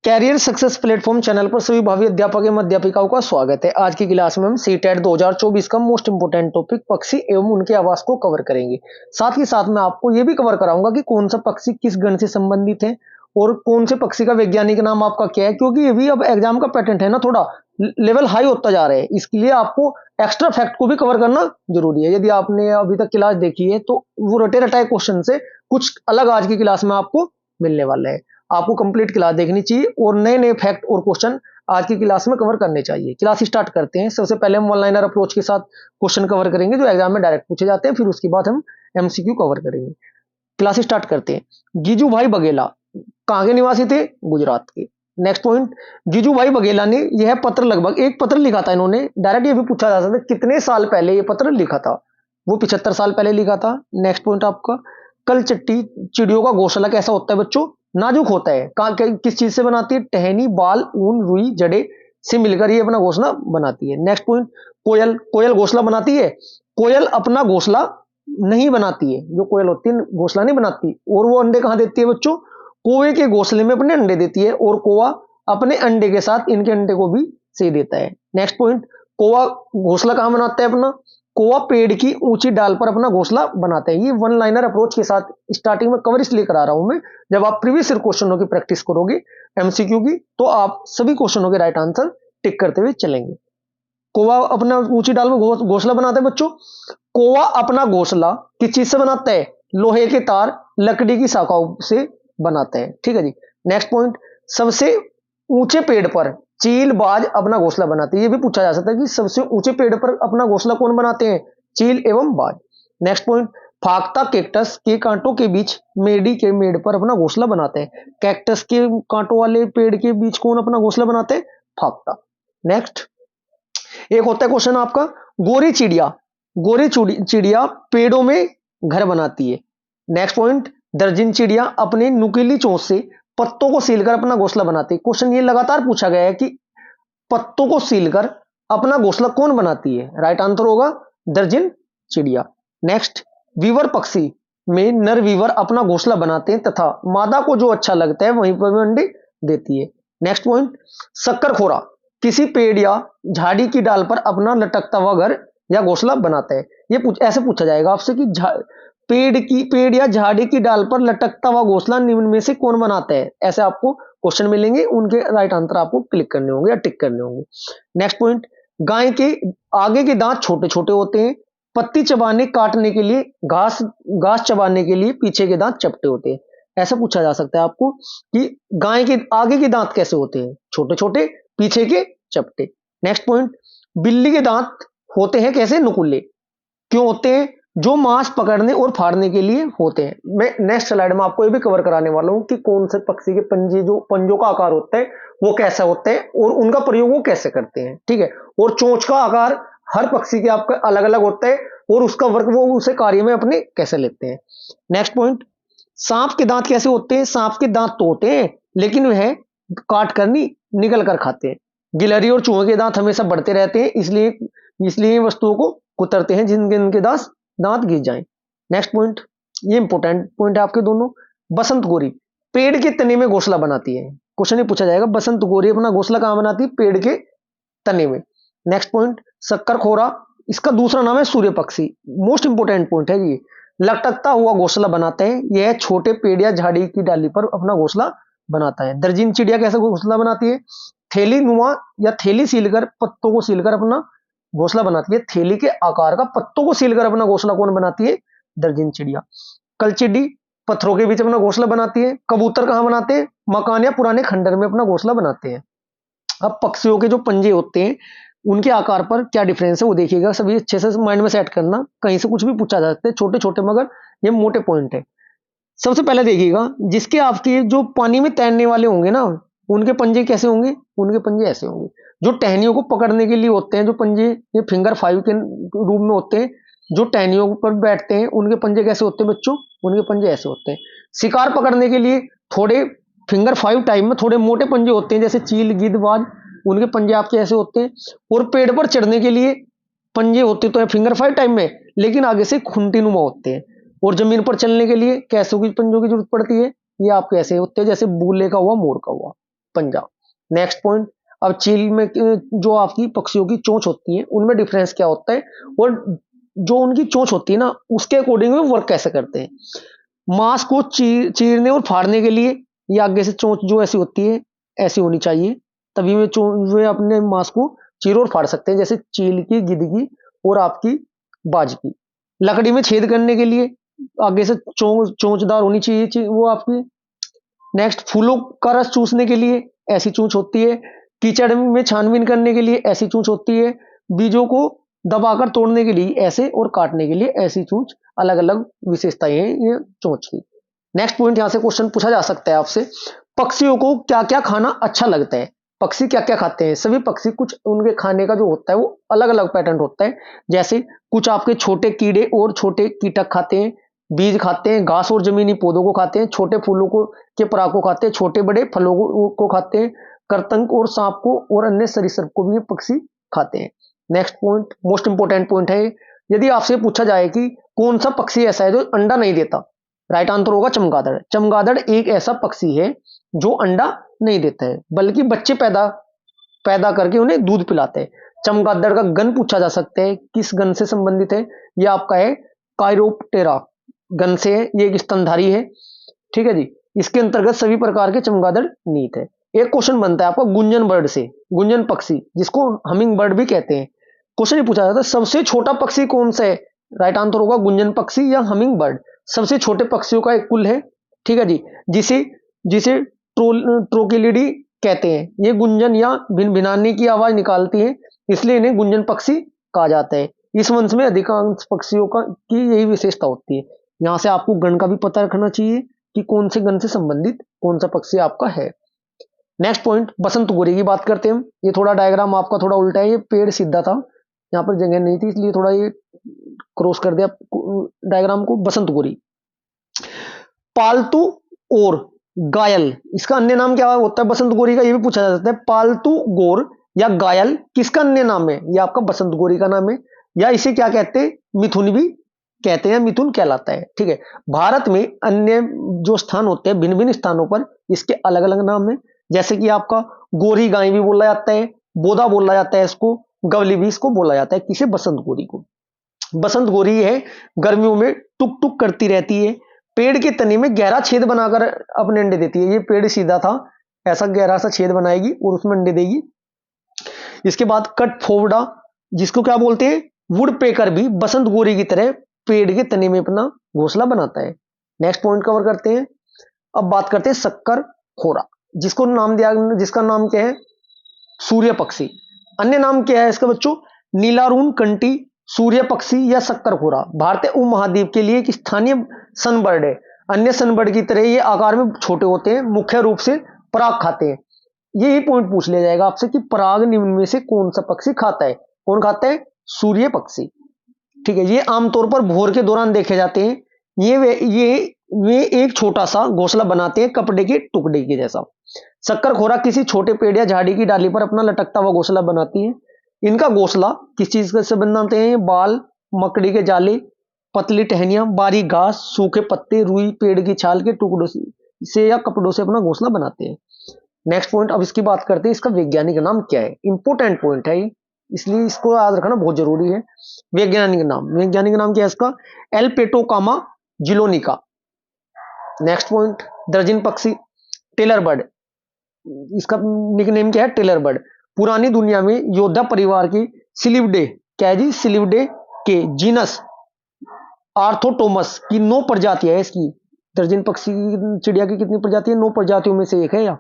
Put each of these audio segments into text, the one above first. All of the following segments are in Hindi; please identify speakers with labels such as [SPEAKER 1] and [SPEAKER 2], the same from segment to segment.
[SPEAKER 1] कैरियर सक्सेस प्लेटफॉर्म चैनल पर सभी भावी अध्यापक एवं अध्यापिकाओं का स्वागत है। आज की क्लास में हम सीटेट 2024 का मोस्ट इंपोर्टेंट टॉपिक पक्षी एवं उनके आवास को कवर करेंगे। साथ ही साथ मैं आपको यह भी कवर कराऊंगा कि कौन सा पक्षी किस गण से संबंधित है और कौन से पक्षी का वैज्ञानिक नाम आपका क्या है, क्योंकि ये भी अब एग्जाम का पैटर्न है ना, थोड़ा लेवल हाई होता जा रहा है। इसके लिए आपको एक्स्ट्रा फैक्ट को भी कवर करना जरूरी है। यदि आपने अभी तक क्लास देखी है तो वो रटे रटाए क्वेश्चन से कुछ अलग आज की क्लास में आपको मिलने वाला है। आपको कंप्लीट क्लास देखनी चाहिए और नए नए फैक्ट और क्वेश्चन आज की क्लास में कवर करने चाहिए। क्लास स्टार्ट करते हैं। सबसे पहले हम वन लाइनर अप्रोच के साथ क्वेश्चन कवर करेंगे जो एग्जाम में डायरेक्ट पूछे जाते हैं, फिर उसके बाद हम एमसीक्यू कवर करेंगे। क्लास स्टार्ट करते हैं। गिजू भाई बघेला कहाँ के निवासी थे? गुजरात के। नेक्स्ट पॉइंट, गिजू भाई बघेला ने यह पत्र लगभग एक पत्र लिखा था इन्होंने। डायरेक्ट ये भी पूछा जा सकता है कितने साल पहले ये पत्र लिखा था? वो 75 साल पहले लिखा था। नेक्स्ट पॉइंट आपका, कल चट्टी चिड़ियों का घोंसला कैसा होता है बच्चों? नाजुक होता है। किस चीज से बनाती है? टहनी, बाल, ऊन, रुई, जड़े से मिलकर ये अपना घोंसला बनाती है। नेक्स्ट पॉइंट, कोयल कोयल घोंसला बनाती है? कोयल अपना घोंसला नहीं बनाती है। जो कोयल होती है घोंसला नहीं बनाती। और वो अंडे कहां देती है बच्चों? कौवे के घोंसले में अपने अंडे देती है और कौवा अपने अंडे के साथ इनके अंडे को भी सही देता है। नेक्स्ट पॉइंट, कौवा घोंसला कहां बनाता है अपना? कौवा पेड़ की ऊंची डाल पर अपना घोंसला बनाता है। ये वन लाइनर अप्रोच के साथ स्टार्टिंग में कवर इसलिए करा रहा हूं मैं, जब आप प्रीवियस क्वेश्चनों की प्रैक्टिस करोगे एमसीक्यू की, तो आप सभी क्वेश्चनों के राइट आंसर टिक करते हुए चलेंगे। कौवा अपना ऊंची डाल में घोंसला बनाता है बच्चों। कौवा अपना घोंसला किस चीज से बनाता है? लोहे के तार, लकड़ी की शाखाओं से बनाता है। ठीक है जी। नेक्स्ट पॉइंट, सबसे ऊंचे पेड़ पर चील, बाज अपना घोंसला बनाते हैं। ये भी पूछा जा सकता है कि सबसे ऊंचे पेड़ पर अपना घोंसला कौन बनाते हैं? चील एवं बाज। नेक्स्ट पॉइंट, फाख्ता कैक्टस के कांटों के बीच मेडी के मेड़ पर अपना घोंसला बनाते हैं। कैक्टस के कांटों वाले पेड़ के बीच कौन अपना घोंसला बनाते हैं? फाख्ता। नेक्स्ट एक होता है क्वेश्चन आपका, गोरी चिड़िया चिड़िया पेड़ों में घर बनाती है। नेक्स्ट पॉइंट, दर्जन चिड़िया अपने नुकीली चोंच से पत्तों को सीलकर अपना घोंसला बनाती है। क्वेश्चन ये लगातार पूछा गया है कि पत्तों को सीलकर अपना घोंसला कौन बनाती है? राइट आंसर होगा दर्जन चिड़िया। नेक्स्ट, वीवर पक्षी में नर वीवर अपना घोंसला बनाते हैं तथा मादा को जो अच्छा लगता है वहीं पर अंडे देती है। नेक्स्ट पॉइंट, शक्करखोरा किसी पेड़ या झाड़ी की डाल पर अपना लटकता हुआ घर या घोंसला बनाता है। ये ऐसे पूछा जाएगा आपसे कि पेड़ या झाड़ी की डाल पर लटकता हुआ घोंसला निम्न में से कौन बनाता है? ऐसे आपको क्वेश्चन मिलेंगे, उनके राइट आंसर आपको क्लिक करने होंगे या टिक करने होंगे। नेक्स्ट पॉइंट, गाय के आगे के दांत छोटे छोटे होते हैं। पत्ती चबाने काटने के लिए, घास चबाने के लिए पीछे के दांत चपटे होते हैं। ऐसा पूछा जा सकता है आपको कि गाय के आगे के दांत कैसे होते हैं? छोटे छोटे, पीछे के चपटे। नेक्स्ट पॉइंट, बिल्ली के दांत होते हैं कैसे? नुकीले। क्यों होते हैं? जो मांस पकड़ने और फाड़ने के लिए होते हैं। मैं नेक्स्ट स्लाइड में आपको ये भी कवर कराने वाला हूं कि कौन से पक्षी के पंजों का आकार होता है वो कैसा होता है और उनका प्रयोग वो कैसे करते हैं। ठीक है। और चोंच का आकार हर पक्षी के आपका अलग अलग होता है और उसका वर्क वो उसे कार्य में अपने कैसे लेते हैं। नेक्स्ट पॉइंट, सांप के दांत कैसे होते हैं? सांप के दांत तो होते हैं लेकिन वह काट कर नहीं, निकल कर खाते हैं। गिलहरी और चूहे के दांत हमेशा बढ़ते रहते हैं, इसलिए वस्तुओं को कुतरते हैं जिनके दांत गिर जाएं। नेक्स्ट पॉइंट, ये इंपॉर्टेंट पॉइंट है आपके दोनों। बसंत गोरी पेड़ के तने में घोंसला बनाती है। क्वेश्चन ये पूछा जाएगा, बसंत गोरी अपना घोंसला कहां बनाती है? पेड़ के तने में। नेक्स्ट पॉइंट, शक्करखोरा इसका दूसरा नाम है सूर्य पक्षी। मोस्ट इंपोर्टेंट पॉइंट है ये। लटकता हुआ घोंसला बनाते हैं। यह छोटे पेड़ या झाड़ी की डाली पर अपना घोंसला बनाता है। दर्जन चिड़िया कैसे घोंसला बनाती है? थैली नुमा या थैली सीलकर, पत्तों को सीलकर अपना घोंसला बनाती है। थैली के आकार का पत्तों को सीलकर अपना घोंसला कौन बनाती है? दर्जन चिड़िया। कलचिड्डी पत्थरों के बीच अपना घोंसला बनाती है। कबूतर कहां बनाते हैं? मकान या पुराने खंडर में अपना घोंसला बनाते हैं। अब पक्षियों के जो पंजे होते हैं उनके आकार पर क्या डिफरेंस है वो देखिएगा। सभी अच्छे से माइंड में सेट करना, कहीं से कुछ भी पूछा जा सकता है। छोटे छोटे मगर ये मोटे पॉइंट है। सबसे पहले देखिएगा, जिसके आपके जो पानी में तैरने वाले होंगे ना, उनके पंजे कैसे होंगे? उनके पंजे ऐसे होंगे। जो टहनियों को पकड़ने के लिए होते हैं जो पंजे, ये फिंगर 5 के रूप में होते हैं। जो टहनियों पर बैठते हैं उनके पंजे कैसे होते हैं बच्चों? उनके पंजे ऐसे होते हैं। शिकार पकड़ने के लिए थोड़े फिंगर 5 टाइप में थोड़े मोटे पंजे होते हैं, जैसे चील, गिद्ध, बाज, उनके पंजे आपके ऐसे होते हैं। और पेड़ पर चढ़ने के लिए पंजे होते तो है फिंगर 5 टाइप में, लेकिन आगे से खुंटी नुमा होते हैं। और जमीन पर चलने के लिए कैसों की पंजों की जरूरत पड़ती है? ये आपके ऐसे होते हैं जैसे बूले का हुआ, मोर का हुआ। पंजा। नेक्स्ट पॉइंट, अब चील में जो आपकी पक्षियों की चोंच होती है उनमें डिफरेंस क्या होता है, और जो उनकी चोंच होती है ना उसके अकॉर्डिंग वो वर्क कैसे करते हैं। मांस को चीरने और फाड़ने के लिए ये आगे से चोंच जो ऐसी होती है ऐसी होनी चाहिए, तभी वे अपने मांस को चीर और फाड़ सकते हैं, जैसे चील की, गिद्ध की और आपकी बाज की। लकड़ी में छेद करने के लिए आगे से चोंचदार होनी चाहिए वो आपकी। नेक्स्ट, फूलों का रस चूसने के लिए ऐसी चूंच होती है। कीचड़ में छानबीन करने के लिए ऐसी चूंच होती है। बीजों को दबाकर तोड़ने के लिए ऐसे और काटने के लिए ऐसी चूंच। अलग अलग विशेषताएं हैं ये चोंच की। नेक्स्ट पॉइंट, यहां से क्वेश्चन पूछा जा सकता है आपसे, पक्षियों को क्या क्या खाना अच्छा लगता है। पक्षी क्या क्या खाते हैं, सभी पक्षी कुछ उनके खाने का जो होता है वो अलग अलग पैटर्न होता है। जैसे कुछ आपके छोटे कीड़े और छोटे कीटक खाते हैं, बीज खाते हैं, घास और जमीनी पौधों को खाते हैं, छोटे फूलों को के पराग को खाते हैं, छोटे बड़े फलों को खाते हैं, करतंक और सांप को और अन्य सरीसृप को भी ये पक्षी खाते हैं। Next point, most important point है, यदि आपसे पूछा जाए कि कौन सा पक्षी ऐसा है जो अंडा नहीं देता, राइट आंसर होगा चमगादड़। चमगादड़ एक ऐसा पक्षी है जो अंडा नहीं देता है बल्कि बच्चे पैदा पैदा करके उन्हें दूध पिलाते हैं। चमगादड़ का गण पूछा जा सकता है, किस गण से संबंधित है, यह आपका है कायरोप्टेरा गण से है, ये एक स्तनधारी है। ठीक है जी, इसके अंतर्गत सभी प्रकार के चमगादड़ नीत है। एक क्वेश्चन बनता है आपका गुंजन बर्ड से, गुंजन पक्षी जिसको हमिंग बर्ड भी कहते हैं। क्वेश्चन ये पूछा जाता है सबसे छोटा पक्षी कौन सा है, राइट आंसर होगा गुंजन पक्षी या हमिंग बर्ड। सबसे छोटे पक्षियों का एक कुल है, ठीक है जी, जिसे जिसे ट्रोकिलिडी कहते हैं। ये गुंजन या भिनभिनाने की आवाज निकालती है, इसलिए इन्हें गुंजन पक्षी कहा जाता है। इस वंश में अधिकांश पक्षियों की यही विशेषता होती है। यहां से आपको गण का भी पता रखना चाहिए कि कौन से गण से संबंधित कौन सा पक्षी आपका है। नेक्स्ट पॉइंट, बसंत गोरी की बात करते हैं हम। ये थोड़ा डायग्राम आपका थोड़ा उल्टा है, ये पेड़ सीधा था, यहाँ पर जगह नहीं थी इसलिए थोड़ा ये क्रॉस कर दिया डायग्राम को। बसंत गोरी पालतू और गायल, इसका अन्य नाम क्या होता है बसंत गोरी का, ये भी पूछा जा सकता है। पालतू गोर या गायल किसका अन्य नाम है, ये आपका बसंत गोरी का नाम है, या इसे क्या कहते हैं, मिथुन भी कहते हैं, मिथुन कहलाता है। ठीक है, भारत में अन्य जो स्थान होते हैं भिन्न भिन्न स्थानों पर इसके अलग अलग नाम है, जैसे कि आपका गोरी गाय भी बोला जाता है, बोदा बोला जाता है इसको, गवली भी इसको बोला जाता है, किसे, बसंत गोरी को। बसंत गोरी है गर्मियों में टुक टुक करती रहती है, पेड़ के तने में गहरा छेद बनाकर अपने अंडे देती है। ये पेड़ सीधा था, ऐसा गहरा सा छेद बनाएगी और उसमें अंडे देगी। इसके बाद कटफोवड़ा, जिसको क्या बोलते हैं, वुड पेकर, भी बसंत गोरी की तरह पेड़ के तने में अपना घोंसला बनाता है। नेक्स्ट पॉइंट कवर करते हैं। अब बात करते हैं शक्कर खोरा, जिसको नाम दिया, जिसका नाम क्या है, सूर्य पक्षी। अन्य नाम क्या है इसका बच्चों, नीलारून कंटी सूर्य पक्षी या शक्कर खोरा। भारतीय उपमहाद्वीप के लिए एक स्थानीय सनबर्ड है। अन्य सनबर्ड की तरह ये आकार में छोटे होते हैं, मुख्य रूप से पराग खाते हैं। यही पॉइंट पूछ लिया जाएगा आपसे कि पराग निम्न में से कौन सा पक्षी खाता है, कौन खाता है, सूर्य पक्षी। ठीक है, ये आमतौर पर भोर के दौरान देखे जाते हैं। ये एक छोटा सा घोंसला बनाते हैं कपड़े के टुकड़े के जैसा। शक्कर खोरा किसी छोटे पेड़ या झाड़ी की डाली पर अपना लटकता हुआ घोंसला बनाती है। इनका घोंसला किस चीज से बनाते हैं, बाल, मकड़ी के जाले, पतली टहनियां, बारीक घास, सूखे पत्ते, रुई, पेड़ की छाल के टुकड़ों से या कपड़ों से अपना घोंसला बनाते हैं। नेक्स्ट पॉइंट, अब इसकी बात करते हैं, इसका वैज्ञानिक नाम क्या है। इंपोर्टेंट पॉइंट है ये, इसलिए इसको याद रखना बहुत जरूरी है। वैज्ञानिक नाम क्या है इसका, एल्पेटोकामा जिलोनिका। नेक्स्ट पॉइंट, दर्जन पक्षी, टेलर बर्ड, इसका निकनेम क्या है, टेलर बर्ड। पुरानी दुनिया में योद्धा परिवार की सिलिवडे, क्या है जी, सिलिवडे के जीनस आर्थोटोमस की 9 प्रजातियां है इसकी। दर्जन पक्षी चिड़िया की कितनी प्रजाति है, 9 प्रजातियों में से एक है, या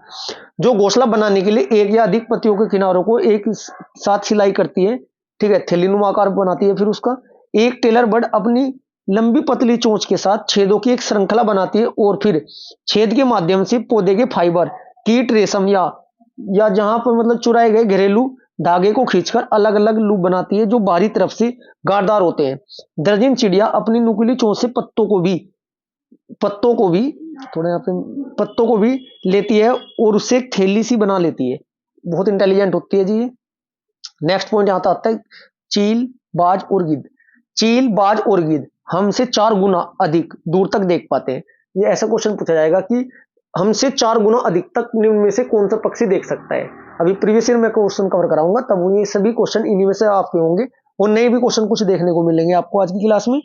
[SPEAKER 1] जो घोंसला बनाने के लिए एक या अधिक पत्तियों के किनारों को एक साथ सिलाई करती है। ठीक है, थैलीनुमा आकार बनाती है। फिर उसका एक टेलर बर्ड अपनी लंबी पतली चोंच के साथ छेदों की एक श्रृंखला बनाती है और फिर छेद के माध्यम से पौधे के फाइबर, कीट रेशम या जहां पर मतलब चुराए गए घरेलू धागे को खींचकर अलग अलग लूप बनाती है जो बाहरी तरफ से गारदार होते हैं। दर्जन चिड़िया अपनी नुकीली चोंच से पत्तों को भी थोड़ा यहाँ पे पत्तों को भी लेती है और उससे एक थैली सी बना लेती है। बहुत इंटेलिजेंट होती है जी। नेक्स्ट पॉइंट यहाँ आता है, चील, बाज और गिद्ध। चील, बाज और गिद्ध हमसे 4 गुना अधिक दूर तक देख पाते हैं। ये ऐसा क्वेश्चन पूछा जाएगा कि हमसे 4 गुना अधिक तक निम्न में से कौन सा पक्षी देख सकता है। अभी प्रीवियस ईयर में क्वेश्चन कवर कराऊंगा, तब ये सभी क्वेश्चन इन्हीं में से आपके होंगे और नए भी क्वेश्चन कुछ देखने को मिलेंगे आपको आज की क्लास में।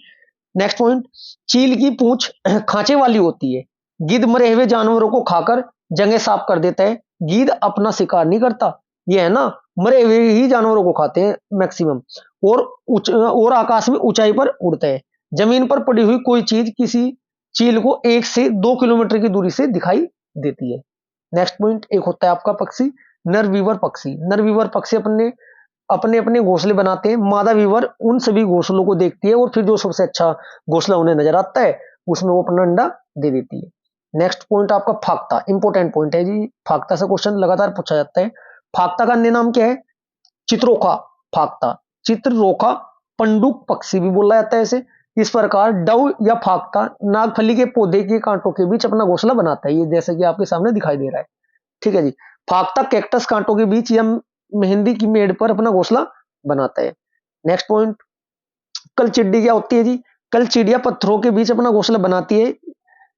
[SPEAKER 1] नेक्स्ट पॉइंट, चील की पूंछ खांचे वाली होती है। गिद्ध मरे हुए जानवरों को खाकर जगह साफ कर देता है। गिद्ध अपना शिकार नहीं करता, ये है ना, मरे हुए ही जानवरों को खाते हैं मैक्सिमम। और आकाश में ऊंचाई पर उड़ते हैं। जमीन पर पड़ी हुई कोई चीज किसी चील को 1 से 2 किलोमीटर की दूरी से दिखाई देती है। नेक्स्ट पॉइंट, एक होता है आपका पक्षी नरवीवर पक्षी। नरवीवर पक्षी अपने अपने अपने घोंसले बनाते हैं। मादा वीवर उन सभी घोंसलों को देखती है और फिर जो सबसे अच्छा घोंसला उन्हें नजर आता है उसमें वो अपना अंडा दे देती है। नेक्स्ट पॉइंट आपका फाक्ता, इंपॉर्टेंट पॉइंट है जी। फाक्ता से क्वेश्चन लगातार पूछा जाता है। फाक्ता का अन्य नाम क्या है? चित्रोखा फाक्ता, चित्ररोखा पंडुक पक्षी भी बोला जाता है इसे। इस प्रकार डव या फाक्ता नागफली के पौधे के कांटों के बीच अपना घोंसला बनाता है, ये जैसे कि आपके सामने दिखाई दे रहा है। ठीक है जी। फाक्ता कैक्टस कांटों के बीच या मेहंदी की मेड़ पर अपना घोंसला बनाता है। नेक्स्ट पॉइंट, कलचिड्डी क्या होती है जी? कलचिड़िया पत्थरों के बीच अपना घोंसला बनाती है।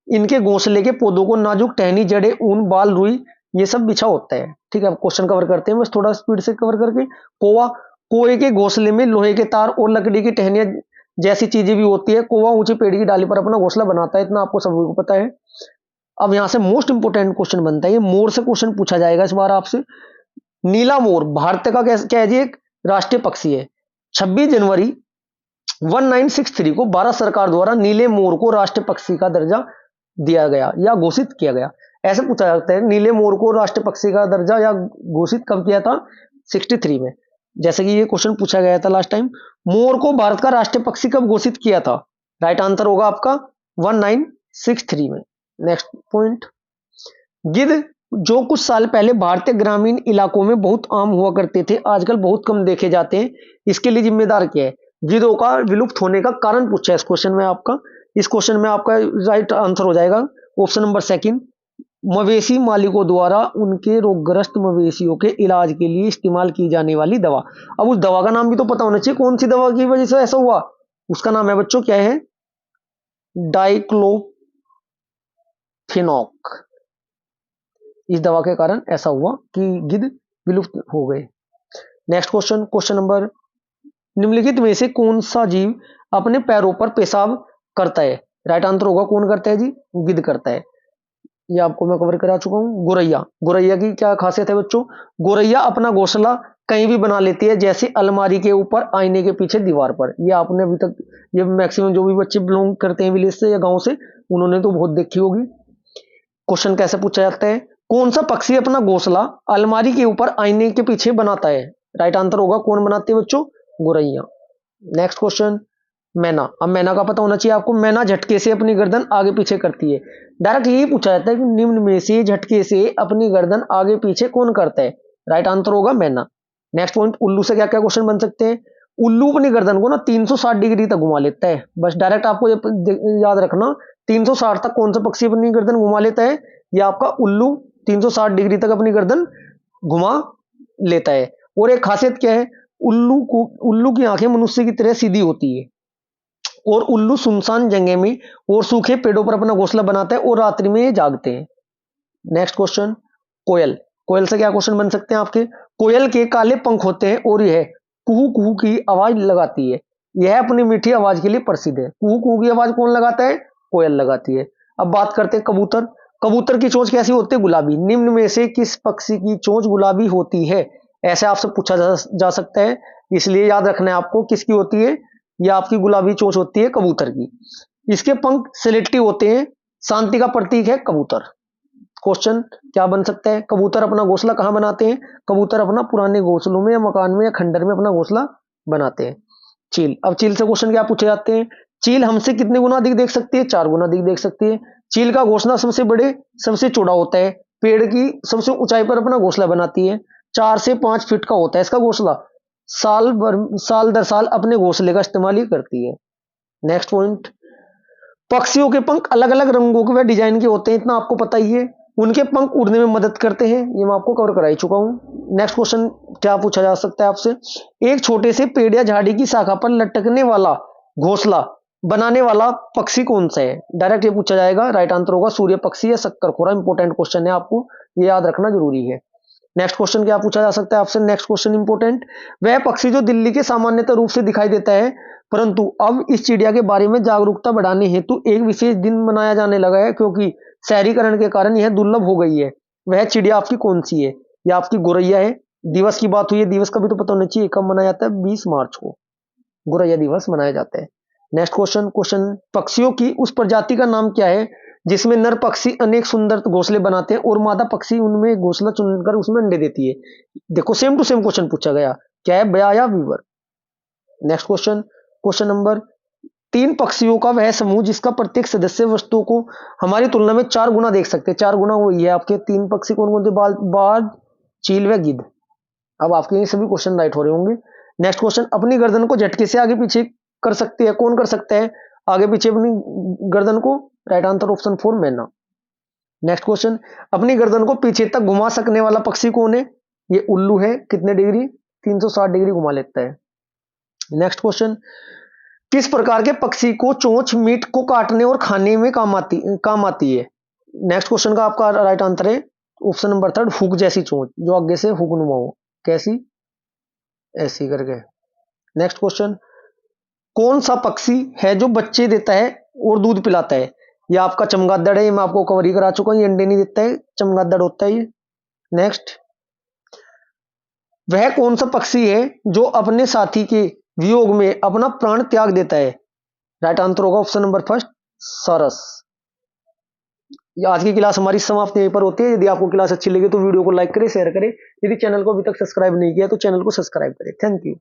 [SPEAKER 1] इनके घोंसले के पौधों को नाजुक टहनी, जड़े, ऊन, बाल, रुई ये सब बिछा होता है। ठीक है, क्वेश्चन कवर करते हैं बस थोड़ा स्पीड से कवर करके। कोवा, कोए के घोंसले में लोहे के तार और लकड़ी की टहनियां जैसी चीजें भी होती है। कोवा ऊंची पेड़ की डाली पर अपना घोंसला बनाता है, इतना आपको सभी को पता है। अब यहां से मोस्ट इंपोर्टेंट क्वेश्चन बनता है, ये मोर से क्वेश्चन पूछा जाएगा इस बार आपसे। नीला मोर भारत का क्या है जी? एक राष्ट्रीय पक्षी है। 26 जनवरी 1963 को भारत सरकार द्वारा नीले मोर को राष्ट्रीय पक्षी का दर्जा दिया गया या घोषित किया गया। ऐसे पूछा जाता है नीले मोर को राष्ट्रीय पक्षी का दर्जा या घोषित कब किया था? 63 में। जैसे कि ये क्वेश्चन पूछा गया था लास्ट टाइम। मोर को भारत का राष्ट्रीय पक्षी कब घोषित किया था? राइट आंसर होगा आपका 1963 में। नेक्स्ट पॉइंट, गिद्ध जो कुछ साल पहले भारतीय ग्रामीण इलाकों में बहुत आम हुआ करते थे, आजकल बहुत कम देखे जाते हैं, इसके लिए जिम्मेदार क्या है? गिद्धों का विलुप्त होने का कारण पूछा है इस क्वेश्चन में आपका। इस क्वेश्चन में आपका राइट आंसर हो जाएगा ऑप्शन नंबर सेकंड, मवेशी मालिकों द्वारा उनके रोगग्रस्त मवेशियों के इलाज के लिए इस्तेमाल की जाने वाली दवा। अब उस दवा का नाम भी तो पता होना चाहिए, कौन सी दवा की वजह से ऐसा हुआ? उसका नाम है बच्चों क्या है? डाइक्लोफिनॉक। इस दवा के कारण ऐसा हुआ कि गिद्ध विलुप्त हो गए। नेक्स्ट क्वेश्चन, क्वेश्चन नंबर, निम्नलिखित में से कौन सा जीव अपने पैरों पर पेशाब करता है? राइट आंसर होगा कौन करता है जी? गिद्ध करता है। ये आपको मैं कवर करा चुका हूं। गोरैया, गोरैया की क्या खासियत है बच्चों? गोरैया अपना घोंसला कहीं भी बना लेती है, जैसे अलमारी के ऊपर, आईने के पीछे, दीवार पर। ये आपने अभी तक, ये मैक्सिमम जो भी बच्चे बिलोंग करते हैं विलेज से या गांव से, उन्होंने तो बहुत देखी होगी। क्वेश्चन कैसे पूछा जाता है? कौन सा पक्षी अपना घोंसला अलमारी के ऊपर, आईने के पीछे बनाता है? राइट आंसर होगा कौन बनाते हैं बच्चों? गोरैया। नेक्स्ट क्वेश्चन, मैना। अब मैना का पता होना चाहिए आपको। मैना झटके से अपनी गर्दन आगे पीछे करती है। डायरेक्ट यही पूछा जाता है कि निम्न में से झटके से अपनी गर्दन आगे पीछे कौन करता है? राइट आंसर होगा मैना। नेक्स्ट पॉइंट, उल्लू से क्या क्या क्वेश्चन बन सकते हैं? उल्लू अपनी गर्दन को ना 360 डिग्री तक घुमा लेता है। बस डायरेक्ट आपको याद रखना, 360 तक कौन सा पक्षी अपनी गर्दन घुमा लेता है? ये आपका उल्लू 360 डिग्री तक अपनी गर्दन घुमा लेता है। और एक खासियत क्या है? उल्लू की आंखें मनुष्य की तरह सीधी होती है और उल्लू सुनसान जगह में और सूखे पेड़ों पर अपना घोंसला बनाता है और रात्रि में जागते हैं। नेक्स्ट क्वेश्चन, कोयल। कोयल से क्या क्वेश्चन बन सकते हैं आपके? कोयल के काले पंख होते हैं और यह कुहू कुहू की आवाज लगाती है। यह अपनी मीठी आवाज के लिए प्रसिद्ध है। कुहू कुहू की आवाज कौन लगाता है? कोयल लगाती है। अब बात करते हैं कबूतर। कबूतर की चोंच कैसी होती है? गुलाबी। निम्न में से किस पक्षी की चोंच गुलाबी होती है? ऐसे आपसे पूछा जा सकता है, इसलिए याद रखना है आपको किसकी होती है। यह आपकी गुलाबी चोंच होती है कबूतर की। इसके पंख सिलेक्टिव होते हैं। शांति का प्रतीक है कबूतर। क्वेश्चन क्या बन सकता है? कबूतर अपना घोंसला कहां बनाते हैं? कबूतर अपना पुराने घोंसलों में या मकान में या खंडर में अपना घोंसला बनाते हैं। चील। अब चील से क्वेश्चन क्या पूछे जाते हैं? चील हमसे कितने गुना अधिक देख सकती है? 4 गुना अधिक देख सकती है। चील का घोंसला सबसे बड़े, सबसे चौड़ा होता है। पेड़ की सबसे ऊंचाई पर अपना घोंसला बनाती है। 4 से 5 फीट का होता है इसका घोंसला। साल दर साल अपने घोंसले का इस्तेमाल ही करती है। नेक्स्ट पॉइंट, पक्षियों के पंख अलग अलग रंगों के व डिजाइन के होते हैं, इतना आपको पता ही है। उनके पंख उड़ने में मदद करते हैं, ये मैं आपको कवर करा ही चुका हूं। नेक्स्ट क्वेश्चन क्या पूछा जा सकता है आपसे? एक छोटे से पेड़ या झाड़ी की शाखा पर लटकने वाला घोंसला बनाने वाला पक्षी कौन सा है? डायरेक्ट ये पूछा जाएगा। राइट आंसर होगा सूर्य पक्षी या शक्करखोरा। इंपॉर्टेंट क्वेश्चन है, आपको ये याद रखना जरूरी है। नेक्स्ट क्वेश्चन क्या पूछा जा सकता है आपसे? नेक्स्ट क्वेश्चन इंपॉर्टेंट, वह पक्षी जो दिल्ली के सामान्यतः रूप से दिखाई देता है परंतु अब इस चिड़िया के बारे में जागरूकता बढ़ाने हेतु एक विशेष दिन मनाया जाने लगा है क्योंकि शहरीकरण के कारण यह दुर्लभ हो गई है, वह चिड़िया आपकी कौन सी है? यह आपकी गोरैया है। दिवस की बात हुई है, दिवस का भी तो पता होना चाहिए, कब मनाया जाता है? 20 मार्च को गोरैया दिवस मनाया जाता है। नेक्स्ट क्वेश्चन, पक्षियों की उस प्रजाति का नाम क्या है जिसमें नर पक्षी अनेक सुंदर घोंसले बनाते हैं और मादा पक्षी उनमें घोंसला चुनकर उसमें अंडे देती है? देखो सेम टू सेम क्वेश्चन पूछा गया, क्या है? बया या वीवर। नेक्स्ट क्वेश्चन नंबर 3, पक्षियों का वह समूह जिसका प्रत्येक सदस्य वस्तु को हमारी तुलना में 4 गुना देख सकते हैं। 4 गुना वही है आपके 3 पक्षी कौन कौन से? बाज, चील व गिद्ध। अब आपके ये सभी क्वेश्चन राइट हो रहे होंगे। नेक्स्ट क्वेश्चन, अपनी गर्दन को झटके से आगे पीछे कर सकते हैं, कौन कर सकता है आगे पीछे अपनी गर्दन को? राइट आंसर ऑप्शन 4 मैना। नेक्स्ट क्वेश्चन, अपनी गर्दन को पीछे तक घुमा सकने वाला पक्षी कौन है? ये उल्लू है। कितने डिग्री? 360 डिग्री घुमा लेता है। नेक्स्ट क्वेश्चन, किस प्रकार के पक्षी को चोंच मीट को काटने और खाने में काम आती है? नेक्स्ट क्वेश्चन का आपका राइट आंसर है ऑप्शन नंबर 3, हुक जैसी चोंच, जो आगे से हुक नुमा हो। कैसी? ऐसी करके। नेक्स्ट क्वेश्चन, कौन सा पक्षी है जो बच्चे देता है और दूध पिलाता है? ये आपका चमगादड़ है, ये मैं आपको कवर ही करा चुका हूं, ये अंडे नहीं देता है, चमगादड़ होता है ये। नेक्स्ट, वह कौन सा पक्षी है जो अपने साथी के वियोग में अपना प्राण त्याग देता है? राइट आंसर होगा ऑप्शन नंबर 1, सरस। आज की क्लास हमारी समाप्त यहीं पर होती है। यदि आपको क्लास अच्छी लगी तो वीडियो को लाइक करें, शेयर करें। यदि चैनल को अभी तक सब्सक्राइब नहीं किया तो चैनल को सब्सक्राइब करें। Thank you.